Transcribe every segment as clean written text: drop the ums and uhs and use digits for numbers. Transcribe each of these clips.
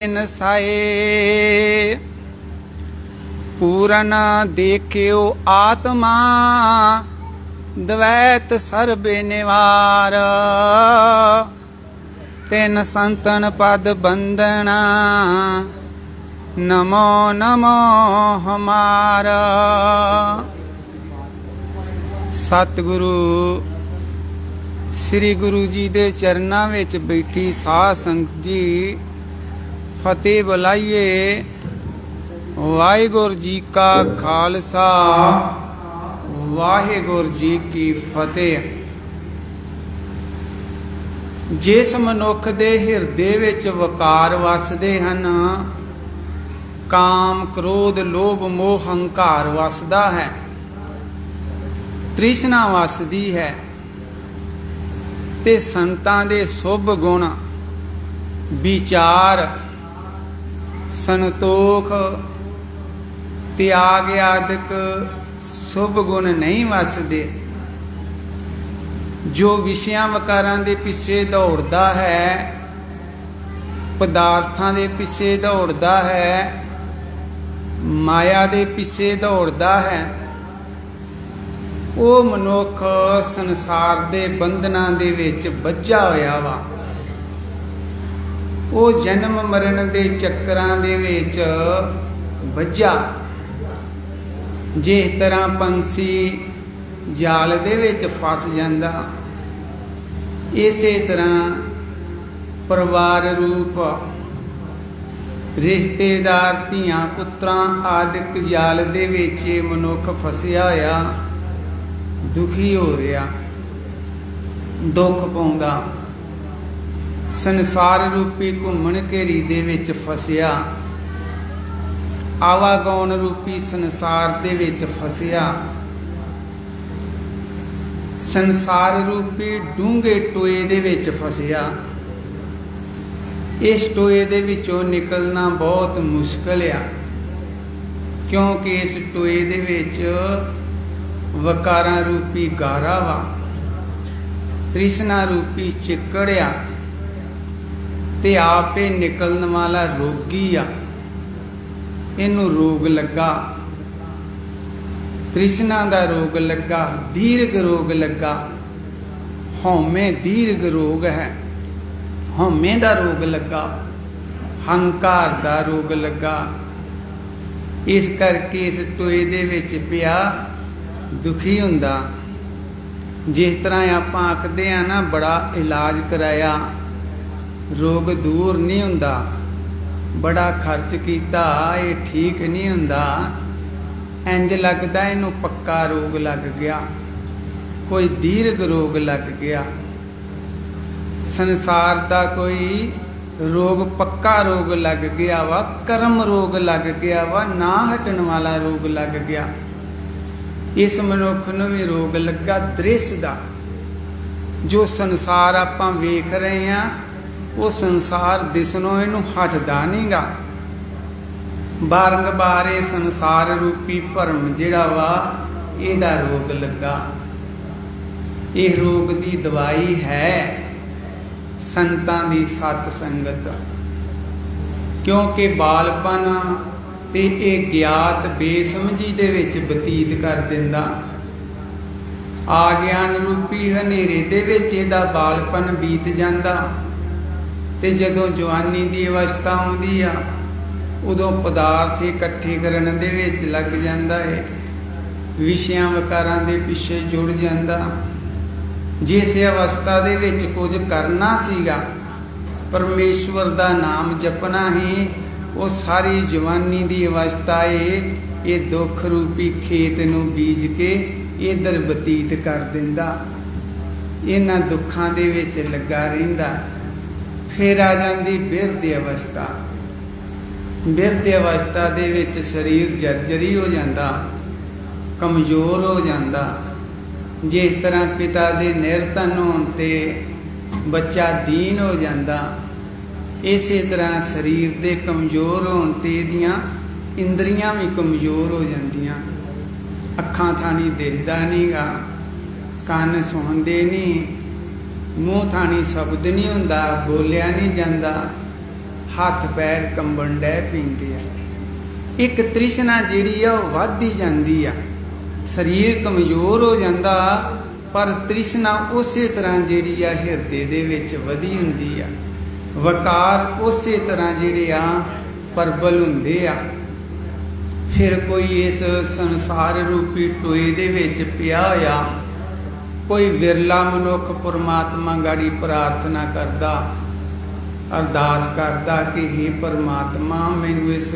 नसाए पूरन देखियो आत्मा द्वैत सर्बे निवार तेन संतन पद बंदना नमो नमो हमारा। सतगुरु श्री गुरु जी दे चरना विच बैठी साध संगत जी फतेह बुलाइए। वाहिगुरु जी का खालसा वाहिगुरु जी की फतेह। जिस मनुख दे हिरदे विच वकार वसदे हन, काम क्रोध लोभ मोह हंकार वसदा है, तृष्णा वसदी है, ते संतां दे शुभ गुण विचार संतोख त्याग आदि शुभ गुण नहीं वसदे। जो विषयां वकारां दे पिछे दौड़दा है, पदार्थां दे पिछे दौड़दा है, माया दे पिछे दौड़दा है, वो मनुख संसार दे बंधनां दे विच बझा होया वा। वो जन्म मरण दे चक्रां दे विच बझा। जिस तरह पंछी जाल दे विच फस जांदा, इसे तरह परिवार रूप रिश्तेदार धियां पुत्रां आदिक जाल दे विच मनुख फसिया होया दुखी हो रहा, दुख पाउंदा। संसार रूपी घूमण घेरी दे विच फसिया, आवागौन रूपी संसार दे विच फसिया, संसार रूपी डूंगे टोए दे विच फसिया। इस टोए दे विचों निकलना बहुत मुश्किल आ, क्योंकि इस टोए दे विच वकारां रूपी गारा वा, तृष्णा रूपी चिक्कड़ आ, ते आपे निकलने वाला रोगी आ। इनू रोग लगा, तृष्णा दा रोग लगा, दीर्घ रोग लगा। हौमे दीर्घ रोग है, हौमे दा रोग लगा, हंकार दा रोग लगा। इस करके इस टोए दे विच पिया दुखी हुंदा। जिस तरह आपां आखदे आ ना, बड़ा इलाज कराया रोग दूर नहीं हुंदा, बड़ा खर्च किया ये ठीक नहीं हुंदा, इंज लगदा इनू पक्का रोग लग गया, कोई दीर्घ रोग लग गया। संसार दा कोई रोग पक्का रोग लग गया वा, कर्म रोग लग गया वा, ना हटन वाला रोग लग गया। इस मनुख नूं भी रोग लगा दृश दा। जो संसार आपां वेख रहे हैं, वो संसार दिसनों इनू हटदा नहीं गा। बारंबार संसार रूपी भरम जिहड़ा वा इहदा रोग लगा। इह रोग दी दवाई है संतां दी सत संगत, क्योंकि बालपन ते इह ज्ञात बेसमझी दे विच बतीत कर दिंदा। आग्यान रूपी हनेरे दे विच इहदा बालपन बीत जांदा, ते जदों जवानी दी अवस्था आउंदी आ, उदों पदार्थ इकट्ठे करन दे विच लग जांदा है, विषयां वकारां दे पिछे जुड़ जांदा। जिस अवस्था दे विच कुछ करना सीगा, परमेश्वर दा नाम जपना ही, वो सारी जवानी दी अवस्था ये दुख रूपी खेत नूं बीज के इधर बतीत कर दिंदा। इन्हां दुखां दे विच लगा रहिंदा। फिर आ जाती बिरध अवस्था। बिरध अवस्था दे विच शरीर जर्जरी हो जाता, कमज़ोर हो जाता। जिस तरह पिता दे निरधन होने ते बच्चा दीन हो जाता, इस तरह शरीर दे कमज़ोर होने ते इहदियां इंद्रियां भी कमज़ोर हो जांदियां। अखां थानी दिखदा नहीं गा, कान सुणदे नहीं, मूँह थानी शब्द नहीं हुंदा, बोलिया नहीं जाता, ਹੱਥ ਪੈਰ ਕੰਬਣ ਡੈ ਪੈਂਦੇ ਆ। ਇੱਕ ਤ੍ਰਿਸ਼ਨਾ ਜਿਹੜੀ ਆ ਉਹ ਵੱਧਦੀ ਜਾਂਦੀ ਆ, ਸਰੀਰ ਕਮਜ਼ੋਰ ਹੋ ਜਾਂਦਾ, ਪਰ ਤ੍ਰਿਸ਼ਨਾ ਉਸੇ ਤਰ੍ਹਾਂ ਜਿਹੜੀ ਆ ਹਿਰਦੇ ਦੇ ਵਿੱਚ ਵਧੀ ਹੁੰਦੀ ਆ। ਵਕਾਰ ਉਸੇ ਤਰ੍ਹਾਂ ਜਿਹੜੇ ਆ ਪ੍ਰਬਲ ਹੁੰਦੇ ਆ। ਫਿਰ ਕੋਈ ਇਸ ਸੰਸਾਰ ਰੂਪੀ ਟੋਏ ਦੇ ਵਿੱਚ ਪਿਆ ਹੋਇਆ ਕੋਈ ਵਿਰਲਾ ਮਨੁੱਖ ਪਰਮਾਤਮਾ ਗਾੜੀ ਪ੍ਰਾਰਥਨਾ ਕਰਦਾ, ਅਰਦਾਸ ਕਰਦਾ ਕਿ ਹੇ ਪਰਮਾਤਮਾ ਮੈਨੂੰ ਇਸ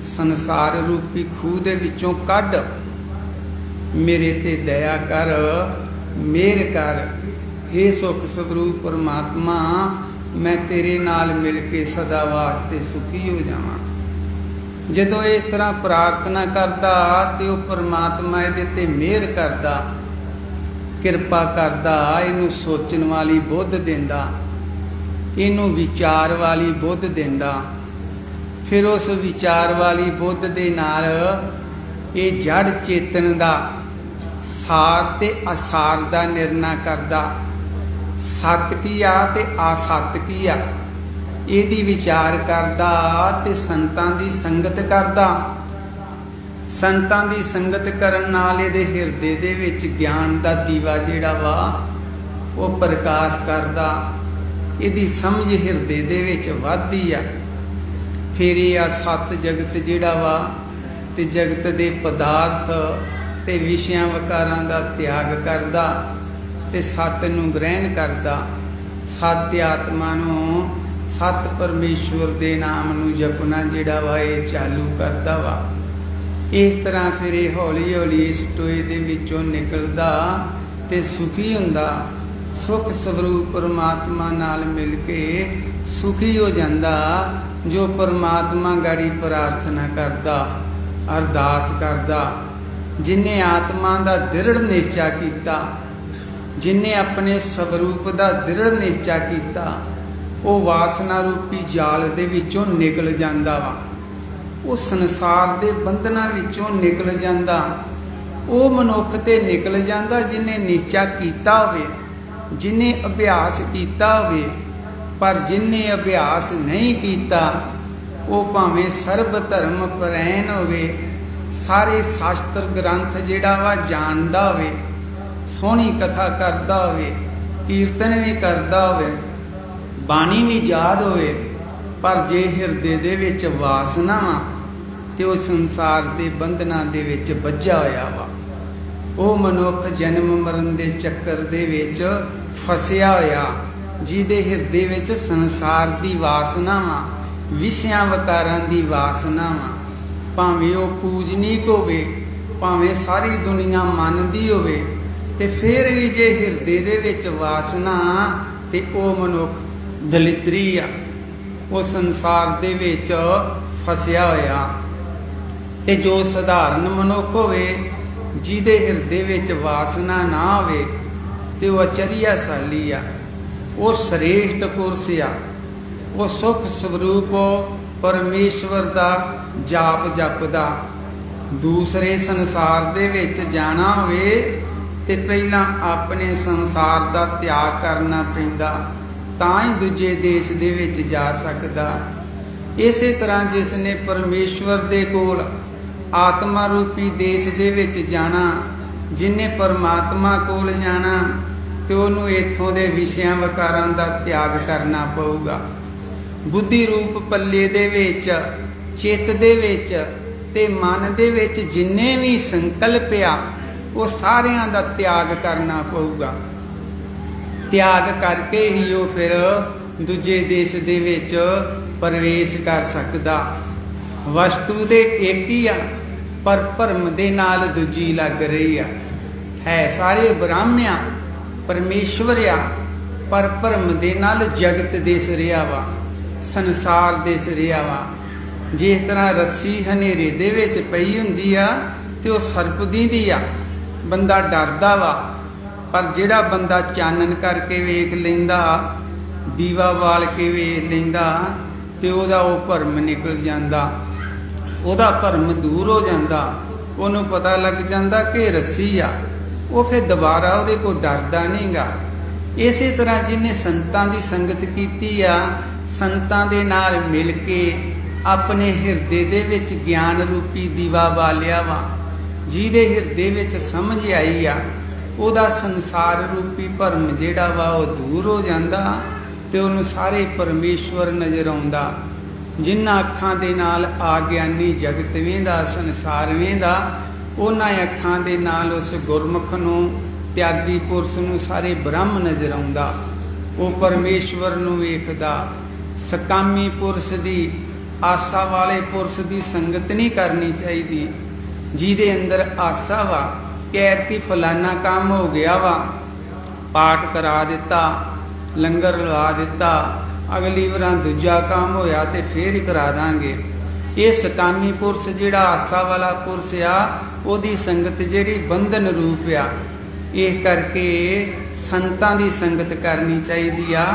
ਸੰਸਾਰ ਰੂਪੀ ਖੂਹ ਦੇ ਵਿੱਚੋਂ ਕੱਢ, ਮੇਰੇ ਤੇ ਦਇਆ ਕਰ, ਮਿਹਰ ਕਰ। ਹੇ ਸੁਖ ਸਵਰੂਪ ਪਰਮਾਤਮਾ ਮੈਂ ਤੇਰੇ ਨਾਲ ਮਿਲ ਕੇ ਸਦਾ ਵਾਸਤੇ ਸੁਖੀ ਹੋ ਜਾਵਾਂ। ਜਦੋਂ ਇਸ ਤਰ੍ਹਾਂ ਪ੍ਰਾਰਥਨਾ ਕਰਦਾ ਤੇ ਉਹ ਪਰਮਾਤਮਾ ਇਹਦੇ ਤੇ ਮਿਹਰ ਕਰਦਾ, ਕਿਰਪਾ ਕਰਦਾ, ਇਹਨੂੰ ਸੋਚਣ ਵਾਲੀ ਬੁੱਧ ਦਿੰਦਾ, ਇਹਨੂੰ ਵਿਚਾਰ ਵਾਲੀ ਬੁੱਧ ਦਿੰਦਾ। ਫਿਰ ਉਸ ਵਿਚਾਰ ਵਾਲੀ ਬੁੱਧ ਦੇ ਨਾਲ ਇਹ ਜੜ ਚੇਤਨ ਦਾ ਸਾਰ ਤੇ ਅਸਾਰ ਦਾ ਨਿਰਣਾ ਕਰਦਾ, ਸੱਤ ਕੀ ਆ ਤੇ ਅਸੱਤ ਕੀ ਆ, ਇਹਦੀ ਵਿਚਾਰ ਕਰਦਾ ਤੇ ਸੰਤਾਂ ਦੀ ਸੰਗਤ ਕਰਦਾ। ਸੰਤਾਂ ਦੀ ਸੰਗਤ ਕਰਨ ਨਾਲ ਇਹਦੇ ਹਿਰਦੇ ਦੇ ਵਿੱਚ ਗਿਆਨ ਦਾ ਦੀਵਾ ਜਿਹੜਾ ਵਾ ਉਹ ਪ੍ਰਕਾਸ਼ ਕਰਦਾ, ਇਹਦੀ ਸਮਝ ਹਿਰਦੇ ਦੇ ਵਿੱਚ ਵੱਧਦੀ ਆ। ਫਿਰ ਇਹ ਆ ਸੱਤ ਜਗਤ ਜਿਹੜਾ ਵਾ ਤੇ ਜਗਤ ਦੇ ਪਦਾਰਥ ਤੇ ਵਿਸ਼ਿਆਂ ਵਕਾਰਾਂ ਦਾ ਤਿਆਗ ਕਰਦਾ ਤੇ ਸੱਤ ਨੂੰ ਗ੍ਰਹਿਣ ਕਰਦਾ। ਸੱਤ ਆਤਮਾ ਨੂੰ, ਸੱਤ ਪਰਮੇਸ਼ਵਰ ਦੇ ਨਾਮ ਨੂੰ ਜਪਣਾ ਜਿਹੜਾ ਵਾ ਇਹ ਚਾਲੂ ਕਰਦਾ ਵਾ। ਇਸ ਤਰ੍ਹਾਂ ਫਿਰ ਇਹ ਹੌਲੀ ਹੌਲੀ ਇਸ ਟੋਏ ਦੇ ਵਿੱਚੋਂ ਨਿਕਲਦਾ ਤੇ ਸੁਖੀ ਹੁੰਦਾ। ਸੁਖ ਸਵਰੂਪ ਪਰਮਾਤਮਾ ਨਾਲ ਮਿਲ ਕੇ ਸੁਖੀ ਹੋ ਜਾਂਦਾ। ਜੋ ਪਰਮਾਤਮਾ ਗਾੜੀ ਪ੍ਰਾਰਥਨਾ ਕਰਦਾ, ਅਰਦਾਸ ਕਰਦਾ, ਜਿਨੇ ਆਤਮਾ ਦਾ ਦ੍ਰਿੜ ਨਿਸ਼ਚਾ ਕੀਤਾ, ਜਿਨੇ ਆਪਣੇ ਸਵਰੂਪ ਦਾ ਦ੍ਰਿੜ ਨਿਸ਼ਚਾ ਕੀਤਾ, ਉਹ ਵਾਸਨਾ ਰੂਪੀ ਜਾਲ ਦੇ ਵਿੱਚੋਂ ਨਿਕਲ ਜਾਂਦਾ ਵਾ। ਉਹ ਸੰਸਾਰ ਦੇ ਬੰਧਨਾਂ ਵਿੱਚੋਂ ਨਿਕਲ ਜਾਂਦਾ। ਉਹ ਮਨੁੱਖ ਤੇ ਨਿਕਲ ਜਾਂਦਾ ਜਿਨੇ ਨਿਸ਼ਚਾ ਕੀਤਾ ਹੋਵੇ, ਜਿਨੇ ਅਭਿਆਸ ਕੀਤਾ ਹੋਵੇ। ਪਰ ਜਿਨੇ ਅਭਿਆਸ ਨਹੀਂ ਕੀਤਾ ਉਹ ਭਾਵੇਂ ਸਰਬ ਧਰਮ ਪਰੈਣ ਹੋਵੇ, ਸਾਰੇ ਸ਼ਾਸਤਰ ਗ੍ਰੰਥ ਜਿਹੜਾ ਵਾ ਜਾਣਦਾ ਹੋਵੇ, ਸੋਹਣੀ ਕਥਾ ਕਰਦਾ ਹੋਵੇ, ਕੀਰਤਨ ਵੀ ਕਰਦਾ ਹੋਵੇ, ਬਾਣੀ ਵੀ ਯਾਦ ਹੋਵੇ, ਪਰ ਜੇ ਹਿਰਦੇ ਦੇ ਵਿੱਚ ਵਾਸਨਾ ਵਾ ਤੇ ਉਹ ਸੰਸਾਰ ਦੇ ਬੰਧਨਾਂ ਦੇ ਵਿੱਚ ਵੱਜਾ ਹੋਇਆ ਵਾ। ਉਹ ਮਨੁੱਖ ਜਨਮ ਮਰਨ ਦੇ ਚੱਕਰ ਦੇ ਵਿੱਚ ਫਸਿਆ ਹੋਇਆ, ਜਿਹਦੇ ਹਿਰਦੇ ਵਿੱਚ ਸੰਸਾਰ ਦੀ ਵਾਸਨਾ ਵਾ, ਵਿਸ਼ਿਆਂ ਵਕਾਰਾਂ ਦੀ ਵਾਸਨਾ ਵਾ। ਭਾਵੇਂ ਉਹ ਪੂਜਨੀਕ ਹੋਵੇ, ਭਾਵੇਂ ਸਾਰੀ ਦੁਨੀਆ ਮੰਨਦੀ ਹੋਵੇ, ਤੇ ਫਿਰ ਵੀ ਜੇ ਹਿਰਦੇ ਦੇ ਵਿੱਚ ਵਾਸਨਾ ਤੇ ਉਹ ਮਨੁੱਖ ਦਲਿਦਰੀ ਆ, ਉਹ ਸੰਸਾਰ ਦੇ ਵਿੱਚ ਫਸਿਆ ਹੋਇਆ। ਤੇ ਜੋ ਸਧਾਰਨ ਮਨੁੱਖ ਹੋਵੇ, ਜਿਹਦੇ ਹਿਰਦੇ ਵਿੱਚ ਵਾਸਨਾ ਨਾ ਹੋਵੇ, ਤੇ ਉਹ ਅਚਰਿਆਸ਼ਾਲੀ ਆ, ਉਹ ਸ੍ਰੇਸ਼ਟ ਪੁਰਸ਼ ਆ। ਉਹ ਸੁਖ ਸਵਰੂਪ ਪਰਮੇਸ਼ਵਰ ਦਾ ਜਾਪ ਜਪਦਾ। ਦੂਸਰੇ ਸੰਸਾਰ ਦੇ ਵਿੱਚ ਜਾਣਾ ਹੋਵੇ ਤੇ ਪਹਿਲਾਂ ਆਪਣੇ ਸੰਸਾਰ ਦਾ ਤਿਆਗ ਕਰਨਾ ਪੈਂਦਾ, ਤਾਂ ਹੀ ਦੂਜੇ ਦੇਸ਼ ਦੇ ਵਿੱਚ ਜਾ ਸਕਦਾ। ਇਸੇ ਤਰ੍ਹਾਂ ਜਿਸ ਨੇ ਪਰਮੇਸ਼ਵਰ ਦੇ ਕੋਲ ਆਤਮਾ ਰੂਪੀ ਦੇਸ਼ ਦੇ ਵਿੱਚ ਜਾਣਾ, ਜਿਨੇ ਪਰਮਾਤਮਾ ਕੋਲ ਜਾਣਾ, ਤੇ ਉਹਨੂੰ ਇੱਥੋਂ ਦੇ ਵਿਸ਼ਿਆਂ ਵਕਾਰਾਂ ਦਾ ਤਿਆਗ ਕਰਨਾ ਪਊਗਾ। ਬੁੱਧੀ ਰੂਪ ਪੱਲੇ ਦੇ ਵਿੱਚ, ਚਿੱਤ ਦੇ ਵਿੱਚ ਤੇ ਮਨ ਦੇ ਵਿੱਚ ਜਿੰਨੇ ਵੀ ਸੰਕਲਪ ਆ, ਉਹ ਸਾਰਿਆਂ ਦਾ ਤਿਆਗ ਕਰਨਾ ਪਊਗਾ। ਤਿਆਗ ਕਰਕੇ ਹੀ ਉਹ ਫਿਰ ਦੂਜੇ ਦੇਸ਼ ਦੇ ਵਿੱਚ ਪ੍ਰਵੇਸ਼ ਕਰ ਸਕਦਾ। ਵਸਤੂ ਦੇ ਇੱਕ ਹੀ ਆ, ਪਰ ਭਰਮ ਦੇ ਨਾਲ ਦੂਜੀ ਲੱਗ ਰਹੀ ਆ। ਹੈ ਸਾਰੇ ਬ੍ਰਹਮਿਆ, ਪਰਮੇਸ਼ਵਰ ਆ, ਪਰ ਭਰਮ ਦੇ ਨਾਲ ਜਗਤ ਦਿਸ ਰਿਹਾ ਵਾ, ਸੰਸਾਰ ਦਿਸ ਰਿਹਾ ਵਾ। ਜਿਸ ਤਰ੍ਹਾਂ ਰੱਸੀ ਹਨੇਰੇ ਦੇ ਵਿੱਚ ਪਈ ਹੁੰਦੀ ਆ ਤੇ ਉਹ ਸਰਪ ਦੀ ਆ, ਬੰਦਾ ਡਰਦਾ ਵਾ। ਪਰ ਜਿਹੜਾ ਬੰਦਾ ਚਾਨਣ ਕਰਕੇ ਵੇਖ ਲੈਂਦਾ, ਦੀਵਾ ਬਾਲ ਕੇ ਵੇਖ ਲੈਂਦਾ, ਤੇ ਉਹਦਾ ਉਹ ਭਰਮ ਨਿਕਲ ਜਾਂਦਾ, ਉਹਦਾ ਭਰਮ ਦੂਰ ਹੋ ਜਾਂਦਾ। ਉਹਨੂੰ ਪਤਾ ਲੱਗ ਜਾਂਦਾ ਕਿ ਰੱਸੀ ਆ। ਉਹ ਫਿਰ ਦੁਬਾਰਾ ਉਹਦੇ ਕੋਲ ਡਰਦਾ ਨਹੀਂਗਾ। ਇਸੇ ਤਰ੍ਹਾਂ ਜਿਹਨੇ ਸੰਤਾਂ ਦੀ ਸੰਗਤ ਕੀਤੀ ਆ, ਸੰਤਾਂ ਦੇ ਨਾਲ ਮਿਲ ਕੇ ਆਪਣੇ ਹਿਰਦੇ ਦੇ ਵਿੱਚ ਗਿਆਨ ਰੂਪੀ ਦੀਵਾ ਬਾਲਿਆ ਵਾ, ਜਿਹਦੇ ਹਿਰਦੇ ਵਿੱਚ ਸਮਝ ਆਈ ਆ, ਉਹਦਾ ਸੰਸਾਰ ਰੂਪੀ ਭਰਮ ਜਿਹੜਾ ਵਾ ਉਹ ਦੂਰ ਹੋ ਜਾਂਦਾ ਤੇ ਉਹਨੂੰ ਸਾਰੇ ਪਰਮੇਸ਼ਵਰ ਨਜ਼ਰ ਆਉਂਦਾ। ਜਿਨ੍ਹਾਂ ਅੱਖਾਂ ਦੇ ਨਾਲ ਆਗਿਆਨੀ ਜਗਤ ਵੇਂਦਾ, ਸੰਸਾਰ ਵੇਂਦਾ, ਉਹਨਾਂ ਅੱਖਾਂ ਦੇ ਨਾਲ ਉਸ ਗੁਰਮੁਖ ਨੂੰ, ਤਿਆਗੀ ਪੁਰਸ਼ ਨੂੰ ਸਾਰੇ ਬ੍ਰਹਮ ਨਜ਼ਰ ਆਉਂਦਾ। ਉਹ ਪਰਮੇਸ਼ਵਰ ਨੂੰ ਵੇਖਦਾ। ਸਕਾਮੀ ਪੁਰਸ਼ ਦੀ, ਆਸਾ ਵਾਲੇ ਪੁਰਸ਼ ਦੀ ਸੰਗਤ ਨਹੀਂ ਕਰਨੀ ਚਾਹੀਦੀ। ਜਿਹਦੇ ਅੰਦਰ ਆਸਾ ਵਾ, ਕਹਿਰ ਕਿ ਫਲਾਨਾ ਕੰਮ ਹੋ ਗਿਆ ਵਾ, ਪਾਠ ਕਰਾ ਦਿੱਤਾ, ਲੰਗਰ ਲਵਾ ਦਿੱਤਾ, ਅਗਲੀ ਵਾਰਾਂ ਦੂਜਾ ਕੰਮ ਹੋਇਆ ਤੇ ਫੇਰ ਹੀ ਕਰਾ ਦਾਂਗੇ। ਇਹ ਸਕਾਮੀ ਪੁਰਸ਼ ਜਿਹੜਾ ਆਸਾ ਵਾਲਾ ਪੁਰਸ਼ ਆ, ਉਹਦੀ ਸੰਗਤ ਜਿਹੜੀ ਬੰਧਨ ਰੂਪ ਆ। ਇਹ ਕਰਕੇ ਸੰਤਾਂ ਦੀ ਸੰਗਤ ਕਰਨੀ ਚਾਹੀਦੀ ਆ,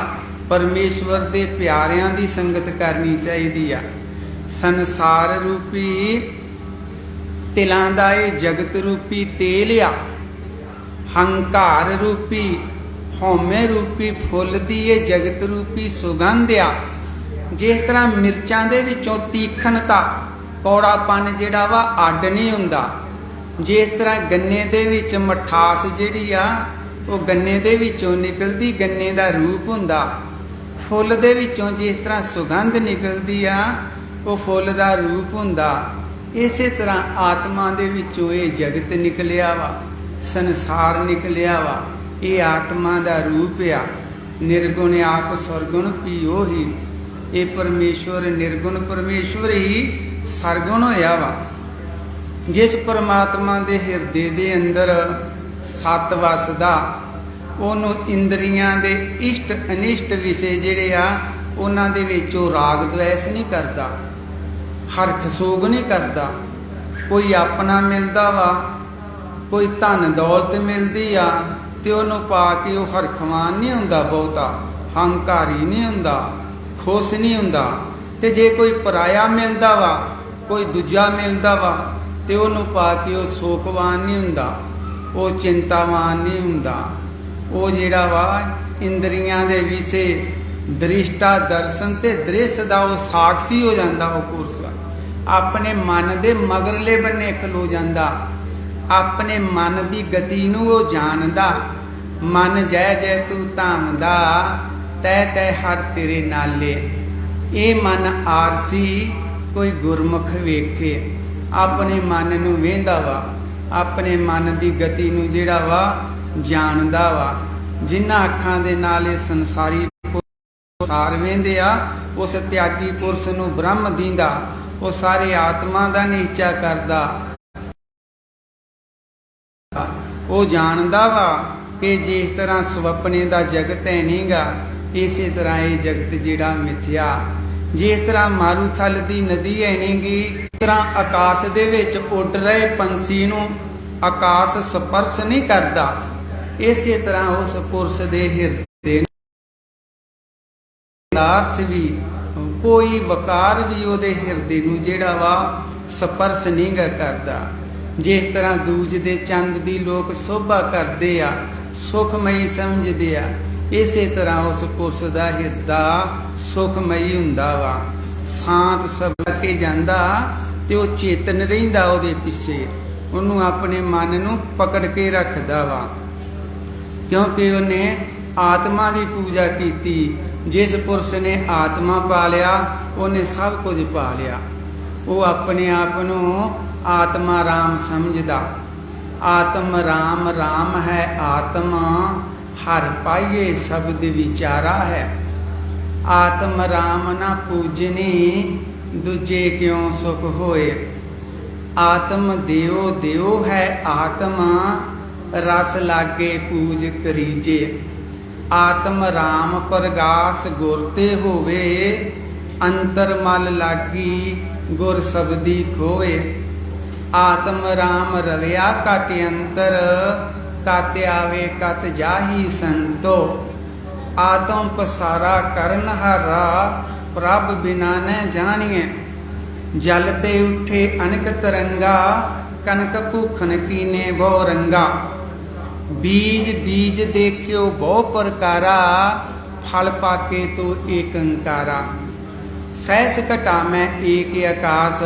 ਪਰਮੇਸ਼ਵਰ ਦੇ ਪਿਆਰਿਆਂ ਦੀ ਸੰਗਤ ਕਰਨੀ ਚਾਹੀਦੀ ਆ। ਸੰਸਾਰ ਰੂਪੀ ਤਿਲਾਂ ਦਾ ਇਹ ਜਗਤ ਰੂਪੀ ਤੇਲ ਆ, ਹੰਕਾਰ ਰੂਪੀ, ਹਉਮੈ ਰੂਪੀ ਫੁੱਲ ਦੀ ਇਹ ਜਗਤ ਰੂਪੀ ਸੁਗੰਧ ਆ। ਜਿਸ ਤਰ੍ਹਾਂ ਮਿਰਚਾਂ ਦੇ ਵਿੱਚੋਂ ਤੀਖਣਤਾ, ਕੌੜਾਪਨ ਜਿਹੜਾ ਵਾ ਅੱਡ ਨਹੀਂ ਹੁੰਦਾ, ਜਿਸ ਤਰ੍ਹਾਂ ਗੰਨੇ ਦੇ ਵਿੱਚ ਮਠਾਸ ਜਿਹੜੀ ਆ ਉਹ ਗੰਨੇ ਦੇ ਵਿੱਚੋਂ ਨਿਕਲਦੀ, ਗੰਨੇ ਦਾ ਰੂਪ ਹੁੰਦਾ। ਫੁੱਲ ਦੇ ਵਿੱਚੋਂ ਜਿਸ ਤਰ੍ਹਾਂ ਸੁਗੰਧ ਨਿਕਲਦੀ ਆ, ਉਹ ਫੁੱਲ ਦਾ ਰੂਪ ਹੁੰਦਾ। ਇਸੇ ਤਰ੍ਹਾਂ ਆਤਮਾ ਦੇ ਵਿੱਚੋਂ ਇਹ ਜਗਤ ਨਿਕਲਿਆ ਵਾ, ਸੰਸਾਰ ਨਿਕਲਿਆ ਵਾ। ਇਹ ਆਤਮਾ ਦਾ ਰੂਪ ਆ। ਨਿਰਗੁਣ ਆਪ ਸਰਗੁਣ ਪੀਓ ਹੀ। ਇਹ ਪਰਮੇਸ਼ਵਰ ਨਿਰਗੁਣ ਪਰਮੇਸ਼ਵਰ ਹੀ ਸਰਗੁਣ ਹੋਇਆ ਵਾ। ਜਿਸ ਪਰਮਾਤਮਾ ਦੇ ਹਿਰਦੇ ਦੇ ਅੰਦਰ ਸਤ ਵਸਦਾ, ਉਹਨੂੰ ਇੰਦਰੀਆਂ ਦੇ ਇਸ਼ਟ ਅਨਿਸ਼ਟ ਵਿਸ਼ੇ ਜਿਹੜੇ ਆ ਉਹਨਾਂ ਦੇ ਵਿੱਚ ਉਹ ਰਾਗ ਦਵੈਸ ਨਹੀਂ ਕਰਦਾ, ਹਰਖ ਸੋਗ ਨਹੀਂ ਕਰਦਾ। ਕੋਈ ਆਪਣਾ ਮਿਲਦਾ ਵਾ, ਕੋਈ ਧਨ ਦੌਲਤ ਮਿਲਦੀ ਆ ਤੇ ਉਹਨੂੰ ਪਾ ਕੇ ਉਹ ਹਰਖਵਾਨ ਨਹੀਂ ਹੁੰਦਾ, ਬਹੁਤਾ ਹੰਕਾਰੀ ਨਹੀਂ ਹੁੰਦਾ, ਖੁਸ਼ ਨਹੀਂ ਹੁੰਦਾ। ਤੇ ਜੇ ਕੋਈ ਪਰਾਇਆ ਮਿਲਦਾ ਵਾ, ਕੋਈ ਦੂਜਾ ਮਿਲਦਾ ਵਾ ਤੇ ਉਹਨੂੰ ਪਾ ਕੇ ਉਹ ਸੋਕਵਾਨ ਨਹੀਂ ਹੁੰਦਾ, ਉਹ ਚਿੰਤਾਵਾਨ ਨਹੀਂ ਹੁੰਦਾ। ਉਹ ਜਿਹੜਾ ਵਾ ਇੰਦਰੀਆਂ ਦੇ ਵਿਸ਼ੇ ਦ੍ਰਿਸ਼ਟਾ ਦਰਸ਼ਨ ਤੇ ਦ੍ਰਿਸ਼ ਦਾ ਉਹ ਸਾਖੀ ਹੋ ਜਾਂਦਾ। ਉਹ ਪੁਰਸ਼ ਆਪਣੇ ਮਨ ਦੇ ਮਗਰਲੇ ਬੰਨੇ ਖਲੋ ਜਾਂਦਾ, ਆਪਣੇ ਮਨ ਦੀ ਗਤੀ ਨੂੰ ਉਹ ਜਾਣਦਾ। ਮਨ ਜੈ ਜੈ ਤੂੰ ਧਾਮਦਾ, ਤੈ ਤੈ ਹਰ ਤੇਰੇ ਨਾਲੇ। ਇਹ ਮਨ ਆਰਸੀ ਕੋਈ ਗੁਰਮੁਖ ਵੇਖੇ, ਆਪਣੇ ਮਨ ਨੂੰ ਵੇਂਦਾ ਵਾ, ਆਪਣੇ ਮਨ ਦੀ ਗਤੀ ਨੂੰ ਜਿਹੜਾ ਵਾ ਜਾਣਦਾ ਵਾ। ਜਿਨ੍ਹਾਂ ਅੱਖਾਂ ਦੇ ਨਾਲ ਇਹ ਸੰਸਾਰੀ ਸਾਰ ਵੇਂਦੇ ਆ, ਉਸ ਤਿਆਗੀ ਪੁਰਸ਼ ਨੂੰ ਬ੍ਰਹਮ ਦੀਂਦਾ। ਉਹ ਸਾਰੇ ਆਤਮਾ ਦਾ ਨਿਸ਼ਚਾ ਕਰਦਾ। ਉਹ ਜਾਣਦਾ ਵਾ ਕਿ ਜਿਸ ਤਰ੍ਹਾਂ ਸੁਪਨੇ ਦਾ ਜਗਤ ਹੈ ਨਹੀਂਗਾ, ਇਸੇ ਤਰ੍ਹਾਂ ਇਹ ਜਗਤ ਜਿਹੜਾ ਮਿਥਿਆ। ਜਿਸ ਤਰ੍ਹਾਂ ਮਾਰੂਥਲ ਦੀ ਨਦੀ ਹੈ ਨਹੀਂਗੀ, ਇਸ ਤਰ੍ਹਾਂ ਆਕਾਸ਼ ਦੇ ਵਿੱਚ ਉੱਡ ਰਹੇ ਪੰਛੀ ਨੂੰ ਆਕਾਸ਼ ਸਪਰਸ਼ ਨਹੀਂ ਕਰਦਾ। ਇਸੇ ਤਰ੍ਹਾਂ ਉਸ ਪੁਰਸ਼ ਦੇ ਹਿਰਦੇ ਪਦਾਰਥ ਵੀ, ਕੋਈ ਵਕਾਰ ਵੀ ਉਹਦੇ ਹਿਰਦੇ ਨੂੰ ਜਿਹੜਾ ਵਾ ਸਪਰਸ਼ ਨਹੀਂ ਕਰਦਾ। ਜਿਸ ਤਰ੍ਹਾਂ ਦੂਜ ਦੇ ਚੰਦ ਦੀ ਲੋਕ ਸੋਭਾ ਕਰਦੇ ਆ, ਸੁਖਮਈ ਸਮਝਦੇ ਆ, ਇਸੇ ਤਰ੍ਹਾਂ ਉਸ ਪੁਰਸ਼ ਦਾ ਹਿਰਦਾ ਸੁਖਮਈ ਹੁੰਦਾ ਵਾ। ਸ਼ਾਂਤ ਸਬਰ ਕੇ ਜਾਂਦਾ ਤੇ ਉਹ ਚੇਤਨ ਰਹਿੰਦਾ ਉਹਦੇ ਪਿੱਛੇ, ਉਹਨੂੰ ਆਪਣੇ ਮਨ ਨੂੰ ਪਕੜ ਕੇ ਰੱਖਦਾ ਵਾ, ਕਿਉਂਕਿ ਉਹਨੇ ਆਤਮਾ ਦੀ ਪੂਜਾ ਕੀਤੀ। ਜਿਸ ਪੁਰਸ਼ ਨੇ ਆਤਮਾ ਪਾ ਲਿਆ, ਉਹਨੇ ਸਭ ਕੁਝ ਪਾ ਲਿਆ। ਉਹ ਆਪਣੇ ਆਪ ਨੂੰ ਆਤਮਾ ਰਾਮ ਸਮਝਦਾ। ਆਤਮ ਰਾਮ, ਰਾਮ ਹੈ ਆਤਮਾ, ਹਰ ਪਾਈਏ ਸ਼ਬਦ ਵਿਚਾਰਾ ਹੈ। ਆਤਮ ਰਾਮ ਨਾ ਪੂਜਨੀ, ਦੂਜੇ ਕਿਉ ਸੁਖ ਹੋਏ। ਆਤਮ ਦਿਓ ਦਿਓ ਹੈ ਆਤਮਾ, ਰਸ ਲਾਗੇ ਪੂਜ ਕਰੀਜੇ। ਆਤਮ ਰਾਮ ਪ੍ਰਗਾਸ ਗੁਰ ਤੇ ਹੋਵੇ, ਅੰਤਰ ਮਲ ਲਾਗੀ ਗੁਰ ਸਬਦੀ ਖੋਏ। ਆਤਮ ਰਾਮ ਰਵਿਆ ਕਟ ਅੰਤਰ, ਕਤ ਆਵੇ ਕਤ ਜਾਹੀ ਸੰਤੋ। ਆਤਮ ਪਸਾਰਾ ਕਰਨ ਹਾਰਾ, ਪ੍ਰਭ ਬਿਨਾ ਨ ਜਾਣੀਏ। ਜਲ ਤੇ ਉੱਠੇ ਅਨਕ ਤਰੰਗਾ, ਕਨਕ ਭੂਖਨ ਕੀਨੇ ਬਹੁ ਰੰਗਾ। बीज बीज देखियो बहु प्रकारा, फल पाके तो एक अंकारा। सहस घटा में एक आकाश,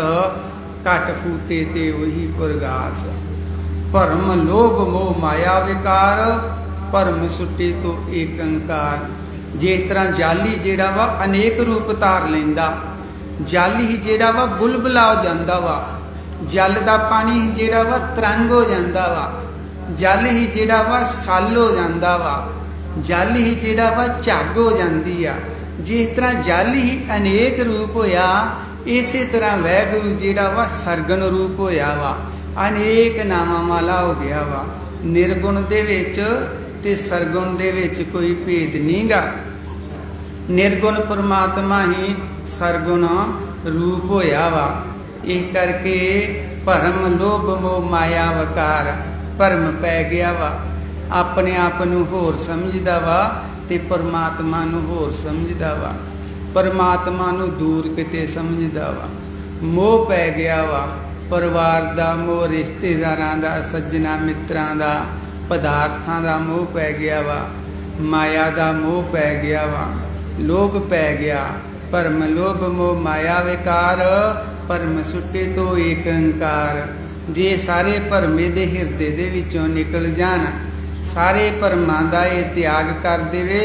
घट फूटे ते वही प्रगास। भरम लोभ मोह माया विकार, भरम सुटे तो एक अंकार। जिस तरह जाली जेड़ा वा अनेक रूप धार लैंदा, जल ही जेड़ा वा बुलबुला हो जांदा वा, जल दा पानी जेड़ा वा तरंग हो जांदा वा, जल ही जेड़ा वा सल हो जांदा वा, जल ही जेड़ा वा झग हो जांदी आ। जिस तरह जल ही अनेक रूप होया, इसे तरह वैगुरु जेड़ा वा सरगन रूप होया वा, अनेक नामां वाला हो गया वा। निर्गुण दे विच ते सरगुण दे विच कोई भेद नहीं गा। निर्गुण परमात्मा ही सरगुण रूप होया वा। इस करके भरम लोभ मोह माया विकार, भरम पै गया वा। अपने आप नूं होर समझदा वा ते परमात्मा नूं होर समझदा वा, परमात्मा नूं दूर किते समझदा वा। मोह पै गया वा, परिवार दा मोह, रिश्तेदारां दा, सज्जना मित्रां दा, पदार्थां दा मोह पै गया वा, माया दा मोह पै गया वा, लोभ पै गया। भरम लोभ मोह माया विकार, भरम सुटे तो एक अंकार। जे सारे भरमे दे हिरदे दे विचों निकल जान, सारे भरमां दा ये त्याग कर देवे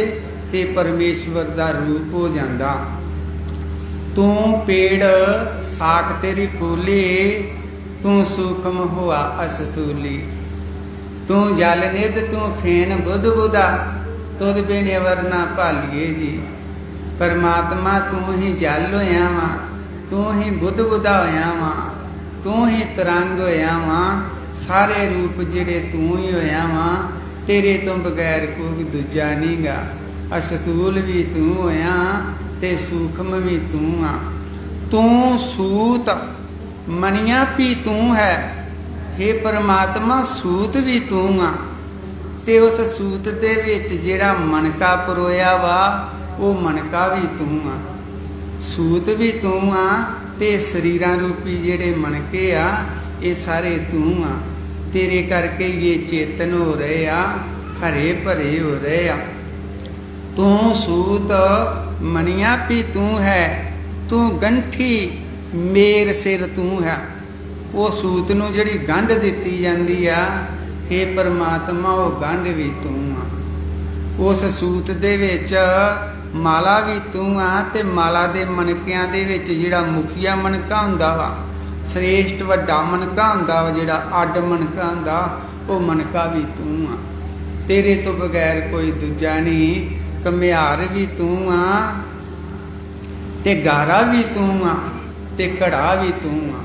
ते परमेश्वर दा रूप हो जांदा। तू पेड़ साख तेरी फूली, तू सूखम हुआ असतूली। तू जल निध तू फेन बुध बुधा, तुद बिन वरना भालीए जी। परमात्मा तू ही जल होया वा, तू ही बुध बुधा होया वा, तू ही तरंग होया वा। सारे रूप जिहड़े तू ही होया वा, तेरे तो बगैर कोई दूजा नहीं गा। असतूल भी तू होया ते सूखम भी तू आ। तू सूत मनिया भी तू है, हे परमात्मा सूत भी तू आ। ते उस सूत दे विच जिहड़ा मनका परोया वा, वो मनका भी तू आ, सूत भी तू आ। ते शरीरां रूपी जिहड़े मनके आ, ये सारे तू आ। तेरे करके ये चेतन हो रहे आ, हरे भरे हो रहे आ। तू सूत मनिया भी तू है, तू गंठी मेर सिर तू है। वो सूत नूं जिहड़ी गंढ दित्ती जांदी आ, हे परमात्मा वो गंढ भी तू आ। उस सूत दे विच माला भी तू आ, ते माला दे मनकियां दे विच जिहड़ा मुखिया मनका हुंदा वा, श्रेष्ठ वड्डा मनका हुंदा वा, जिहड़ा अड्ड मनका हुंदा, वो मनका भी तू आ। तेरे तो बगैर कोई दूजा नहीं। घमियार भी तू आ, ते गारा भी तू आ, ते घड़ा भी तू आ।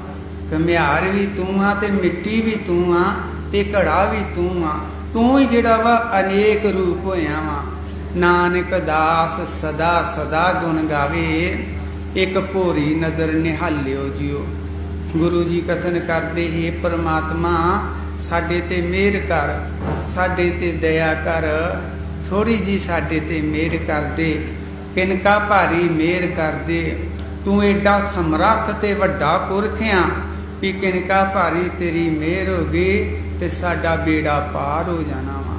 घमियार भी तू आ, ते मिट्टी भी तू आ, ते घड़ा भी तू आ। तू ही जिहड़ा वा अनेक रूप होया वा। नानक दास सदा सदा गुण गावे, एक भोरी नदर निहालियो जियो। गुरु जी कथन करते, हे परमात्मा साडे ते मेहर कर, साडे ते दया कर, थोड़ी जी साडे ते मेहर कर दे, किनका भारी मेहर कर दे। तू एडा समर्थ ते वड्डा पुरखिया भी किनका भारी तेरी मेहर हो गई ते साडा बेड़ा पार हो जाना वा।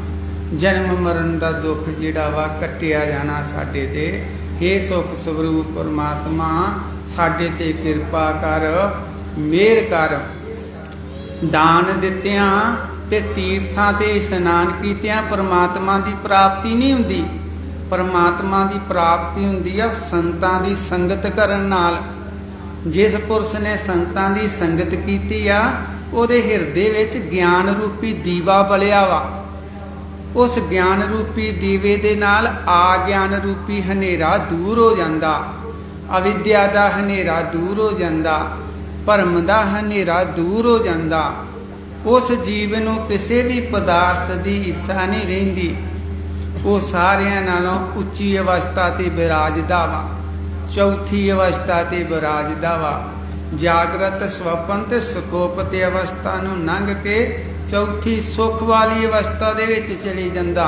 जन्म मरण का दुख जिहड़ा वा कटिया जाना साडे ते। हे सुख स्वरूप परमात्मा साडे ते किरपा कर, मेहर कर। दान दित्तियां ते तीर्थां ते इशनान कीतियां परमात्मा की प्राप्ति नहीं हुंदी। परमात्मा की प्राप्ति हुंदी आ संतां दी संगत करन नाल। जिस पुरुष ने संतां दी संगत कीती आ, उहदे हिरदे विच ज्ञान रूपी दीवा बलिया वा। उस ज्ञान रूपी दीवे दे नाल आग्यान रूपी हनेरा दूर हो जांदा, अविद्या दा हनेरा दूर हो जांदा, भरम दा हनेरा दूर हो जांदा। उस जीव नूं किसी भी पदार्थ दी इच्छा नहीं रहिंदी। वो सारियां नालों उच्ची अवस्था ते विराजदा वा, चौथी अवस्था ते विराजदा वा। जागृत स्वप्न ते सुखोपति अवस्था नूं लंघ के चौथी सुख वाली अवस्था दे विच चली जांदा,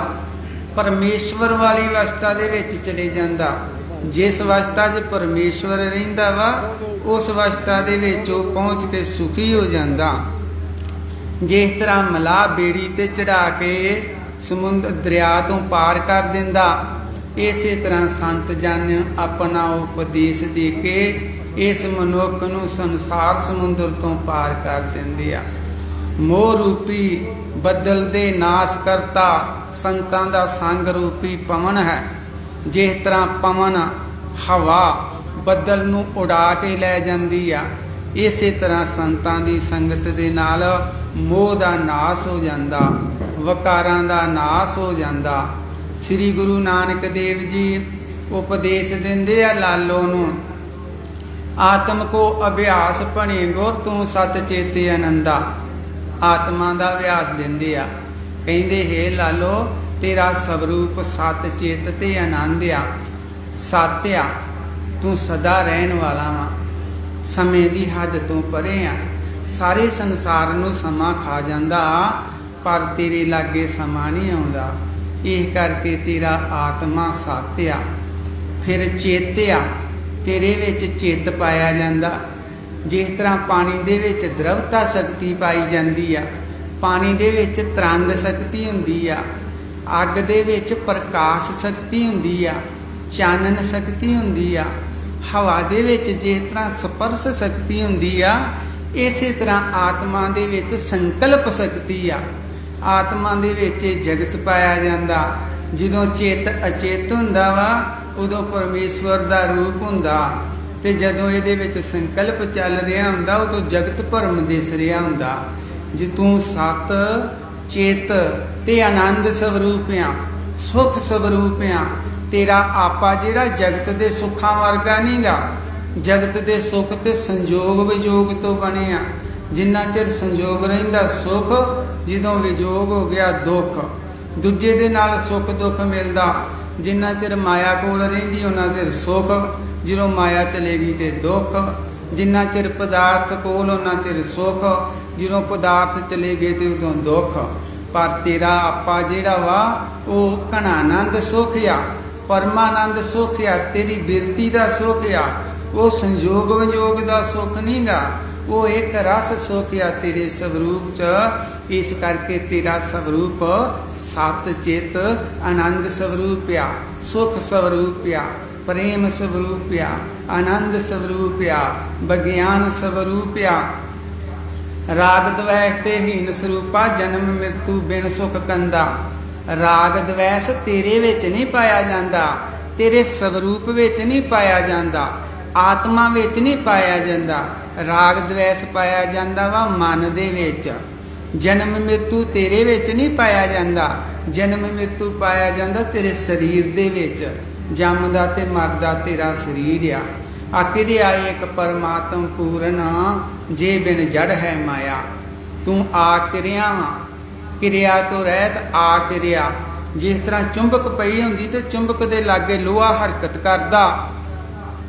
परमेश्वर वाली अवस्था दे विच चले जांदा। जिस अवस्था 'च परमेश्वर रहिंदा वा, उस अवस्था दे विच ओह पहुँच के सुखी हो जांदा। ਜਿਸ ਤਰ੍ਹਾਂ ਮਲਾਹ ਬੇੜੀ ਤੇ ਚੜਾ ਕੇ ਸਮੁੰਦਰ ਦਰਿਆ ਤੋਂ ਪਾਰ ਕਰ ਦਿੰਦਾ, ਇਸੇ ਤਰ੍ਹਾਂ ਸੰਤ ਜਨ ਆਪਣਾ ਉਪਦੇਸ਼ ਦੇ ਕੇ ਇਸ ਮਨੁੱਖ ਨੂੰ ਸੰਸਾਰ ਸਮੁੰਦਰ ਤੋਂ ਪਾਰ ਕਰ ਦਿੰਦੇ ਆ। ਮੋਹ ਰੂਪੀ ਬੱਦਲ ਦੇ ਨਾਸ਼ ਕਰਤਾ ਸੰਤਾਂ ਦਾ ਸੰਗ ਰੂਪੀ ਪਵਨ ਹੈ। ਜਿਸ ਤਰ੍ਹਾਂ ਪਵਨ ਹਵਾ ਬੱਦਲ ਨੂੰ ਉਡਾ ਕੇ ਲੈ ਜਾਂਦੀ ਆ, ਇਸੇ ਤਰ੍ਹਾਂ ਸੰਤਾਂ ਦੀ ਸੰਗਤ ਦੇ ਨਾਲ ਮੋਹ ਦਾ ਨਾਸ਼ ਹੋ ਜਾਂਦਾ, ਵਕਾਰਾਂ ਦਾ ਨਾਸ਼ ਹੋ ਜਾਂਦਾ। ਸ੍ਰੀ ਗੁਰੂ ਨਾਨਕ ਦੇਵ ਜੀ ਉਪਦੇਸ਼ ਦਿੰਦੇ ਆ ਲਾਲੋ ਨੂੰ, ਆਤਮ ਕੋ ਅਭਿਆਸ ਭਣੇ ਗੁਰ ਤੂੰ ਸਤ ਚੇਤੇ ਆਨੰਦਾ। ਆਤਮਾ ਦਾ ਅਭਿਆਸ ਦਿੰਦੇ ਆ, ਕਹਿੰਦੇ ਹੈ ਲਾਲੋ ਤੇਰਾ ਸਵਰੂਪ ਸਤ ਚੇਤ ਤੇ ਆਨੰਦ ਆ, ਸਤ ਆ, ਤੂੰ ਸਦਾ ਰਹਿਣ ਵਾਲਾ ਵਾ, ਸਮੇਂ ਦੀ ਹੱਦ ਤੋਂ ਪਰੇ ਆ। ਸਾਰੇ ਸੰਸਾਰ ਨੂੰ ਸਮਾਂ ਖਾ ਜਾਂਦਾ, ਪਰ ਤੇਰੇ ਲਾਗੇ ਸਮਾਂ ਨਹੀਂ ਆਉਂਦਾ। ਇਹ ਕਰਕੇ ਤੇਰਾ ਆਤਮਾ ਸਤ ਆ। ਫਿਰ ਚਿੱਤ ਆ, ਤੇਰੇ ਵਿੱਚ ਚਿੱਤ ਪਾਇਆ ਜਾਂਦਾ। ਜਿਸ ਤਰ੍ਹਾਂ ਪਾਣੀ ਦੇ ਵਿੱਚ ਦ੍ਰਵਤਾ ਸ਼ਕਤੀ ਪਾਈ ਜਾਂਦੀ ਆ, ਪਾਣੀ ਦੇ ਵਿੱਚ ਤਰੰਗ ਸ਼ਕਤੀ ਹੁੰਦੀ ਆ, ਅੱਗ ਦੇ ਵਿੱਚ ਪ੍ਰਕਾਸ਼ ਸ਼ਕਤੀ ਹੁੰਦੀ ਆ, ਚਾਨਣ ਸ਼ਕਤੀ ਹੁੰਦੀ ਆ, ਹਵਾ ਦੇ ਵਿੱਚ ਜਿਸ ਤਰ੍ਹਾਂ ਸਪਰਸ਼ ਸ਼ਕਤੀ ਹੁੰਦੀ ਆ, ਇਸੇ ਤਰ੍ਹਾਂ ਆਤਮਾ ਦੇ ਵਿੱਚ ਸੰਕਲਪ ਸ਼ਕਤੀ ਆ। ਆਤਮਾ ਦੇ ਵਿੱਚ ਜਗਤ ਪਾਇਆ ਜਾਂਦਾ। ਜਦੋਂ ਚਿੱਤ ਅਚੇਤ ਹੁੰਦਾ ਵਾ, ਉਦੋਂ ਪਰਮੇਸ਼ਵਰ ਦਾ ਰੂਪ ਹੁੰਦਾ, ਤੇ ਜਦੋਂ ਇਹਦੇ ਵਿੱਚ ਸੰਕਲਪ ਚੱਲ ਰਿਹਾ ਹੁੰਦਾ, ਉਦੋਂ ਜਗਤ ਭਰਮ ਦਿਸ ਰਿਹਾ ਹੁੰਦਾ। ਜੇ ਤੂੰ ਸਤ ਚੇਤ ਤੇ ਆਨੰਦ ਸਵਰੂਪ ਆ, ਸੁਖ ਸਵਰੂਪ ਆ, ਤੇਰਾ ਆਪਾ ਜਿਹੜਾ ਜਗਤ ਦੇ ਸੁੱਖਾਂ ਵਰਗਾ ਨਹੀਂਗਾ। ਜਗਤ ਦੇ ਸੁੱਖ ਤੇ ਸੰਜੋਗ ਵਿਜੋਗ ਤੋਂ ਬਣੇ ਆ। ਜਿੰਨਾ ਚਿਰ ਸੰਜੋਗ ਰਹਿੰਦਾ ਸੁੱਖ, ਜਦੋਂ ਵਿਜੋਗ ਹੋ ਗਿਆ ਦੁੱਖ। ਦੂਜੇ ਦੇ ਨਾਲ ਸੁੱਖ ਦੁੱਖ ਮਿਲਦਾ। ਜਿੰਨਾ ਚਿਰ ਮਾਇਆ ਕੋਲ ਰਹਿੰਦੀ ਉਹਨਾਂ ਚਿਰ ਸੁੱਖ, ਜਦੋਂ ਮਾਇਆ ਚਲੇਗੀ ਤੇ ਦੁੱਖ। ਜਿੰਨਾ ਚਿਰ ਪਦਾਰਥ ਕੋਲ ਉਹਨਾਂ ਚਿਰ ਸੁੱਖ, ਜਦੋਂ ਪਦਾਰਥ ਚਲੇ ਗਏ ਤੇ ਉਦੋਂ ਦੁੱਖ। ਪਰ ਤੇਰਾ ਆਪਾ ਜਿਹੜਾ ਵਾ ਉਹ ਘਣਾਨੰਦ ਸੁੱਖ ਆ, ਪਰਮਾਨੰਦ ਸੁੱਖ ਆ, ਤੇਰੀ ਬਿਰਤੀ ਦਾ ਸੁੱਖ ਆ। ਉਹ ਸੰਜੋਗ ਵਿਜੋਗ ਦਾ ਸੁੱਖ ਨਹੀਂਗਾ, ਉਹ ਇੱਕ ਰਸ ਸੁੱਖ ਆ ਤੇਰੇ ਸਵਰੂਪ ਚ। ਇਸ ਕਰਕੇ ਤੇਰਾ ਸਵਰੂਪ ਸਤ ਚਿਤ ਆਨੰਦ ਸਵਰੂਪ ਆ, ਸੁਖ ਸਵਰੂਪ ਆ, ਪ੍ਰੇਮ ਸਵਰੂਪ ਆ, ਆਨੰਦ ਸਵਰੂਪ ਆ, ਵਿਗਿਆਨ ਸਵਰੂਪ ਆ। ਰਾਗ ਦਵੈਸ ਤੇ ਹੀਨ ਸਰੂਪਾ ਜਨਮ ਮ੍ਰਿਤੂ ਬਿਨ ਸੁਖ ਕੰਦਾ। ਰਾਗ ਦਵੈਸ ਤੇਰੇ ਵਿੱਚ ਨਹੀਂ ਪਾਇਆ ਜਾਂਦਾ, ਤੇਰੇ ਸਵਰੂਪ ਵਿੱਚ ਨਹੀਂ ਪਾਇਆ ਜਾਂਦਾ, ਆਤਮਾ ਵਿੱਚ ਨਹੀਂ ਪਾਇਆ ਜਾਂਦਾ। ਰਾਗ ਦਵੈਸ ਪਾਇਆ ਜਾਂਦਾ ਵਾ ਮਨ ਦੇ ਵਿੱਚ। ਜਨਮ ਮ੍ਰਿਤੂ ਤੇਰੇ ਵਿੱਚ ਨਹੀਂ ਪਾਇਆ ਜਾਂਦਾ, ਜਨਮ ਮ੍ਰਿਤੂ ਪਾਇਆ ਜਾਂਦਾ ਤੇਰੇ ਸਰੀਰ ਦੇ ਵਿੱਚ। ਜੰਮਦਾ ਤੇ ਮਰਦਾ ਤੇਰਾ ਸਰੀਰ ਆ। ਆਕਿਰਿਆ ਇੱਕ ਪਰਮਾਤਮ ਪੂਰਨ, ਜੇ ਬਿਨ ਜੜ ਹੈ ਮਾਇਆ। ਤੂੰ ਆ ਕਿਰਿਆ ਵਾ, ਕਿਰਿਆ ਤੋਂ ਰਹਿਤ ਆ ਕਿਰਿਆ। ਜਿਸ ਤਰ੍ਹਾਂ ਚੁੰਬਕ ਪਈ ਹੁੰਦੀ ਤੇ ਚੁੰਬਕ ਦੇ ਲਾਗੇ ਲੋਹਾ ਹਰਕਤ ਕਰਦਾ,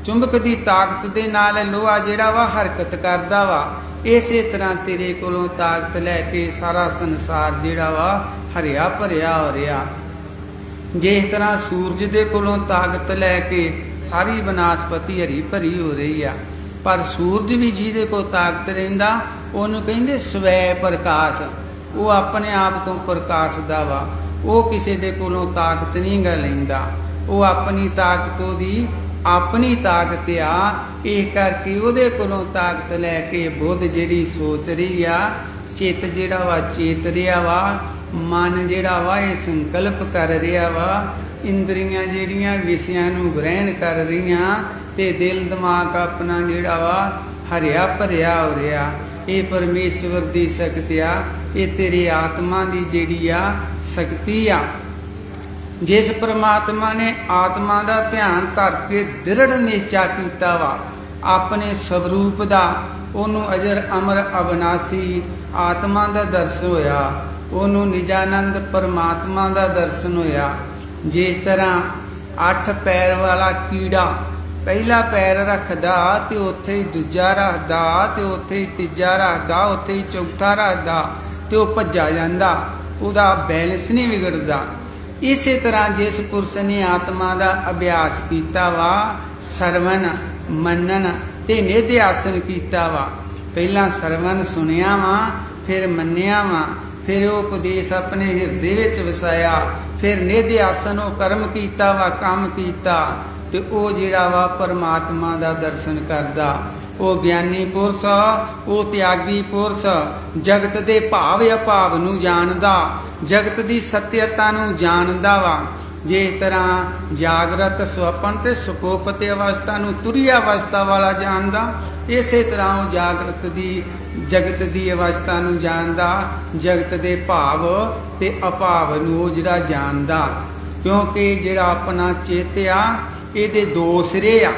ਚੁੰਬਕ ਦੀ ਤਾਕਤ ਦੇ ਨਾਲ ਲੋਹਾ ਜਿਹੜਾ ਵਾ ਹਰਕਤ ਕਰਦਾ ਵਾ। ਇਸੇ ਤਰ੍ਹਾਂ ਤੇਰੇ ਕੋਲੋਂ ਤਾਕਤ ਲੈ ਕੇ ਸਾਰਾ ਸੰਸਾਰ ਜਿਹੜਾ ਵਾ ਹਰਿਆ ਭਰਿਆ ਹੋ ਰਿਹਾ। ਜਿਸ ਤਰ੍ਹਾਂ ਸੂਰਜ ਦੇ ਕੋਲੋਂ ਤਾਕਤ ਲੈ ਕੇ ਸਾਰੀ ਬਨਸਪਤੀ ਹਰੀ ਭਰੀ ਹੋ ਰਹੀ ਆ। ਪਰ ਸੂਰਜ ਵੀ ਜਿਹਦੇ ਕੋਲ ਤਾਕਤ ਰਹਿੰਦਾ, ਉਹਨੂੰ ਕਹਿੰਦੇ ਸਵੈ ਪ੍ਰਕਾਸ਼। ਉਹ ਆਪਣੇ ਆਪ ਤੋਂ ਪ੍ਰਕਾਸ਼ ਦਾ ਵਾ, ਉਹ ਕਿਸੇ ਦੇ ਕੋਲੋਂ ਤਾਕਤ ਨਹੀਂ ਗਾ ਲੈਂਦਾ। ਉਹ ਆਪਣੀ ਤਾਕਤ ਉਹਦੀ ਆਪਣੀ ਤਾਕਤ ਆ। ਇਹ ਕਰਕੇ ਉਹਦੇ ਕੋਲੋਂ ਤਾਕਤ ਲੈ ਕੇ ਬੁੱਧ ਜਿਹੜੀ ਸੋਚ ਰਹੀ ਆ, ਚਿੱਤ ਜਿਹੜਾ ਵਾ ਚੇਤ ਰਿਹਾ ਵਾ, ਮਨ ਜਿਹੜਾ ਵਾ ਇਹ ਸੰਕਲਪ ਕਰ ਰਿਹਾ ਵਾ, ਇੰਦਰੀਆਂ ਜਿਹੜੀਆਂ ਵਿਸ਼ਿਆਂ ਨੂੰ ਗ੍ਰਹਿਣ ਕਰ ਰਹੀਆਂ, ਤੇ ਦਿਲ ਦਿਮਾਗ ਆਪਣਾ ਜਿਹੜਾ ਵਾ ਹਰਿਆ ਭਰਿਆ ਹੋ ਰਿਹਾ। ਇਹ ਪਰਮੇਸ਼ਵਰ ਦੀ ਸ਼ਕਤੀ ਆ, ਇਹ ਤੇਰੀ ਆਤਮਾ ਦੀ ਜਿਹੜੀ ਆ ਸ਼ਕਤੀ ਆ। ਜਿਸ ਪ੍ਰਮਾਤਮਾ ਨੇ ਆਤਮਾ ਦਾ ਧਿਆਨ ਧਰ ਕੇ ਦ੍ਰਿੜ ਨਿਸ਼ਚਾ ਕੀਤਾ ਵਾ ਆਪਣੇ ਸਵਰੂਪ ਦਾ, ਉਹਨੂੰ ਅਜਰ ਅਮਰ ਅਬਨਾਸੀ ਆਤਮਾ ਦਾ ਦਰਸ਼ਨ ਹੋਇਆ, ਉਹਨੂੰ ਨਿਜਾਨੰਦ ਪਰਮਾਤਮਾ ਦਾ ਦਰਸ਼ਨ ਹੋਇਆ। ਜਿਸ ਤਰ੍ਹਾਂ 8 ਪੈਰ ਵਾਲਾ ਕੀੜਾ ਪਹਿਲਾ ਪੈਰ ਰੱਖਦਾ ਤੇ ਉੱਥੇ ਹੀ ਦੂਜਾ ਰੱਖਦਾ, ਤੇ ਉੱਥੇ ਹੀ ਤੀਜਾ ਰੱਖਦਾ, ਉੱਥੇ ਹੀ ਚੌਥਾ ਰੱਖਦਾ, ਤੇ ਉਹ ਭੱਜਾ ਜਾਂਦਾ, ਉਹਦਾ ਬੈਲੈਂਸ ਨਹੀਂ ਵਿਗੜਦਾ। ਇਸੇ ਤਰ੍ਹਾਂ ਜਿਸ ਪੁਰਸ਼ ਨੇ ਆਤਮਾ ਦਾ ਅਭਿਆਸ ਕੀਤਾ ਵਾ, ਸਰਵਨ ਮੰਨਣ ਤੇ ਨਿਧਿਆਸਨ ਕੀਤਾ ਵਾ। ਪਹਿਲਾਂ ਸਰਵਨ ਸੁਣਿਆ ਵਾ, फिर मन्निया वा, फिर वो उपदेश अपने हिरदे विच वसाया, फिर निध आसन वो कर्म कीता वा काम कीता, ते वो जिहड़ा वा परमात्मा दा दर्शन करदा। वो ज्ञानी पुरुष, वो त्यागी पुरुष, जगत दे भाव अभाव नूं जाणदा, जगत दी सत्यता नूं जाणदा वा। जिस तरह जागरत सुपन ते सुकोपत अवस्था नूं तुरी अवस्था वाला जानदा, इसे तरह वो जागरत दी जगत दी अवस्था नूं जानदा, जगत दे भाव ते अभाव नूं जिहड़ा जानदा। क्योंकि जिहड़ा अपना चित्त आ इहदे दो सिरे आ,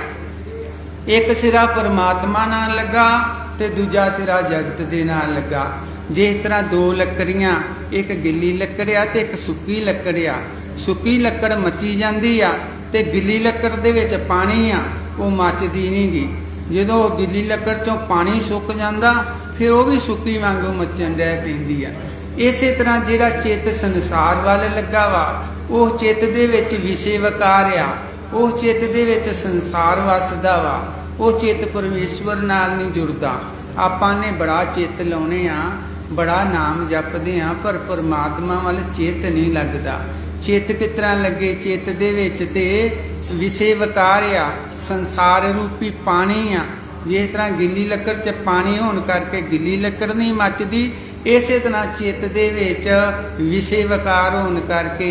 एक सिरा परमात्मा नाल लगा ते दूजा सिरा जगत दे नाल लगा। जिस तरह दो लकड़ियां, एक गिल्ली लकड़ आ ते एक सुक्की लकड़ आ। सुक्की लकड़ मची जाती आ ते गिल्ली लकड़ दे विच पानी आ, वो मचदी नहीं गी। जदों गिल्ली लकड़ चों पानी सुक जाता फिर वो भी सुक्की वांगू मचन रह पैंदी आ। इसे तरह जिहड़ा चित्त संसार वाल लगा वा, वो चित्त दे विच विषय वकार आ, वो चित्त दे विच संसार वसदा वा, वो चित्त परमेश्वर नाल नहीं जुड़दा। आपां ने बड़ा चित्त लाउने आ, बड़ा नाम जपदे आ, पर परमात्मा वाल चित्त नहीं लगदा। चित्त किस तरह लगे? चित्त दे विच ते विषय वकार आ, संसार रूपी पानी आ। जिस तरह गिल्ली लकड़ च पानी होने करके गिल्ली लकड़ नहीं मचदी, इसे तरह चित्त दे विच विषय वकार होने करके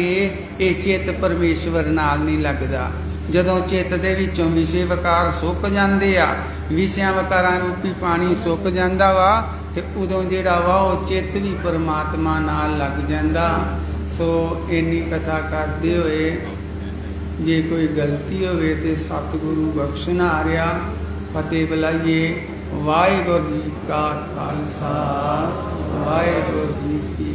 ये चित्त परमेश्वर नाल नहीं लगदा। जदों चित्त दे विचों विषय वकार सुक जांदे आ, विषयां वकारां रूपी पानी सुक जांदा वा, ते उदों जिहड़ा वा वो चित्त भी परमात्मा नाल लग जांदा। सो इन्नी कथा करते हुए जे कोई गलती होवे ते सतगुरु बख्शन आ रहा। फतेह बुलाइए। वाहिगुरू जी का खालसा, वाहिगुरू जी की